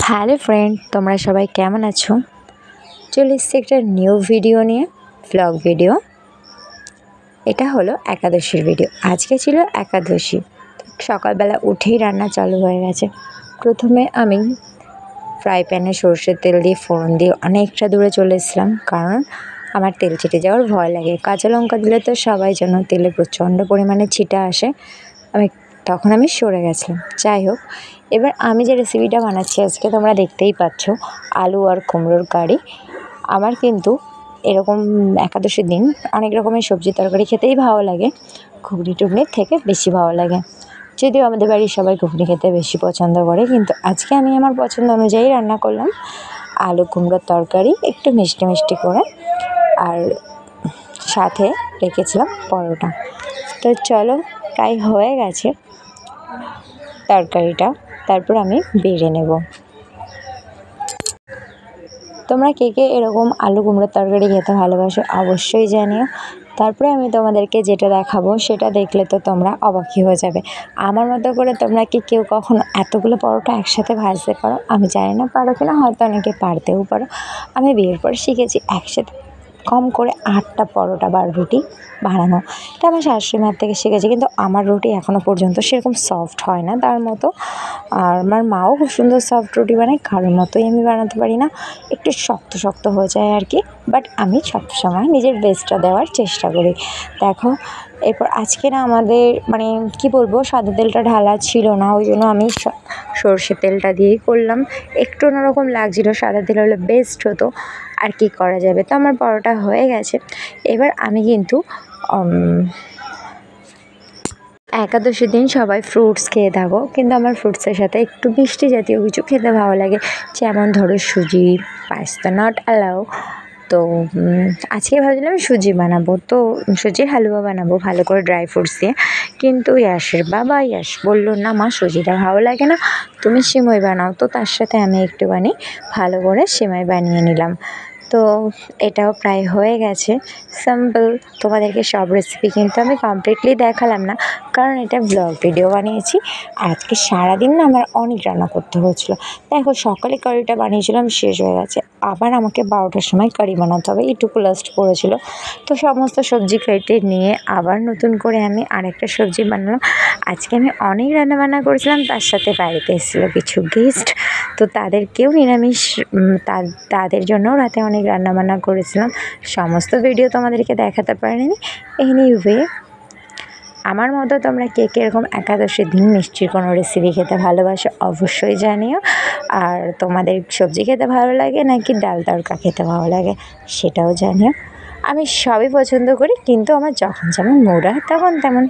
Hello friend, তোমরা সবাই কেমন আছো? চলে এসেছি একটা নিউ ভিডিও নিয়ে, ভ্লগ ভিডিও। এটা হলো একাদশীর ভিডিও। আজকে ছিল একাদশী। সকালবেলা উঠেই রান্না চালু হয়ে গেছে। প্রথমে আমি ফ্রাই প্যানে সর্ষের তেল দিয়ে ফোড়ন দিয়ে অনেকটা দূরে চলে এসেছিলাম, কারণ আমার তেল ছিটে যাওয়ার ভয় লাগে। কাঁচা লঙ্কা দিলে তো সবাই যেন তেলে প্রচণ্ড পরিমাণে ছিটা আসে, তখন আমি সরে গেছিলাম। যাই হোক, এবার আমি যে রেসিপিটা বানাচ্ছি আজকে তোমরা দেখতেই পাচ্ছ, আলু আর কুমড়োর কারি। আমার কিন্তু এরকম একাদশীর দিন অনেক রকমের সবজি তরকারি খেতেই ভালো লাগে, ঘুগনি টুগনির থেকে বেশি ভালো লাগে। যদিও আমাদের বাড়ির সবাই ঘুগনি খেতে বেশি পছন্দ করে, কিন্তু আজকে আমি আমার পছন্দ অনুযায়ী রান্না করলাম আলু কুমড়োর তরকারি, একটু মিষ্টি মিষ্টি করে, আর সাথে রেখেছিলাম পরোটা। তো চলো, প্রায় হয়ে গেছে তরকারিটা, তারপর আমি বেড়ে নেব। তোমরা কে কে এরকম আলু কুমড়োর তরকারি খেতে ভালোবাসো অবশ্যই জানিও। তারপরে আমি তোমাদেরকে যেটা দেখাবো সেটা দেখলে তো তোমরা অবাকই হয়ে যাবে। আমার মতো করে তোমরা কি কেউ কখনো এতগুলো পরোটা একসাথে ভাজতে পারো? আমি জানি না পারো কিনা, হয়তো অনেকে পারতেও পারো। আমি বিয়ের পরে শিখেছি একসাথে কম করে 8টা পরোটা বা রুটি বানানো। এটা আমার শাশুড়ি মার থেকে শিখেছি, কিন্তু আমার রুটি এখনও পর্যন্ত সেরকম সফট হয় না তার মতো। আর আমার মাও খুব সুন্দর সফট রুটি বানায়, কারোর মতোই আমি বানাতে পারি না, একটু শক্ত শক্ত হয়ে যায় আর কি। বাট আমি সবসময় নিজের বেস্টটা দেওয়ার চেষ্টা করি। দেখো, এরপর আজকে না আমাদের কি বলবো, সাদা তেলটা ঢালা ছিল না, ওই জন্য আমি সর্ষের তেলটা দিয়েই করলাম। একটু অন্যরকম লাগছিলো, সাদা তেল হলে বেস্ট হতো, আর কি করা যাবে। তো আমার পরোটা হয়ে গেছে। এবার আমি কিন্তু একাদশীর দিন সবাই ফ্রুটস খেয়ে থাকো, কিন্তু আমার ফ্রুটসের সাথে একটু মিষ্টি জাতীয় কিছু খেতে ভালো লাগে, যেমন ধরো সুজি। পায়েস নট অ্যালাউ। তো আজকে ভাবছিলাম সুজি বানাবো, তো সুজির হালুয়া বানাবো ভালো করে ড্রাই ফ্রুটস দিয়ে। কিন্তু ইয়াসের বাবা বললো, না মা, সুজিটা ভালো লাগে না, তুমি সিমই বানাও। তো তার সাথে আমি একটুখানি ভালো করে সিমাই বানিয়ে নিলাম। তো এটাও প্রায় হয়ে গেছে। সিম্পল। তোমাদেরকে সব রেসিপি কিন্তু আমি কমপ্লিটলি দেখালাম না, কারণ এটা ব্লগ ভিডিও বানিয়েছি। আজকে সারাদিন না আমার অনেক রান্না করতে হয়েছিলো। দেখো, সকালে কারিটা বানিয়েছিলাম, শেষ হয়ে গেছে। আবার আমাকে 12টার সময় কারি বানাতে হবে, এইটুকু লাস্ট পড়েছিল। তো সমস্ত সবজি কেটে নিয়ে আবার নতুন করে আমি আরেকটা সবজি বানালাম। আজকে আমি অনেক রান্নাবান্না করেছিলাম, তার সাথে বাড়িতে এসেছিলো কিছু গেস্ট, তো তাদেরকেও নিরামিষ, তাদের জন্যও রাতে অনেক রান্নাবান্না করেছিলাম। সমস্ত ভিডিও তোমাদেরকে দেখাতে পারিনি। এনিওয়ে, আমার মতো তোমরা কে এরকম একাদশীর দিন মিষ্টির কোনো রেসিপি খেতে ভালোবাসো অবশ্যই জানিও। আর তোমাদের সবজি খেতে ভালো লাগে নাকি ডাল তড়কা খেতে ভালো লাগে সেটাও জানিও। আমি সবই পছন্দ করি, কিন্তু আমার যখন যেমন মুড হয় তখন তেমন।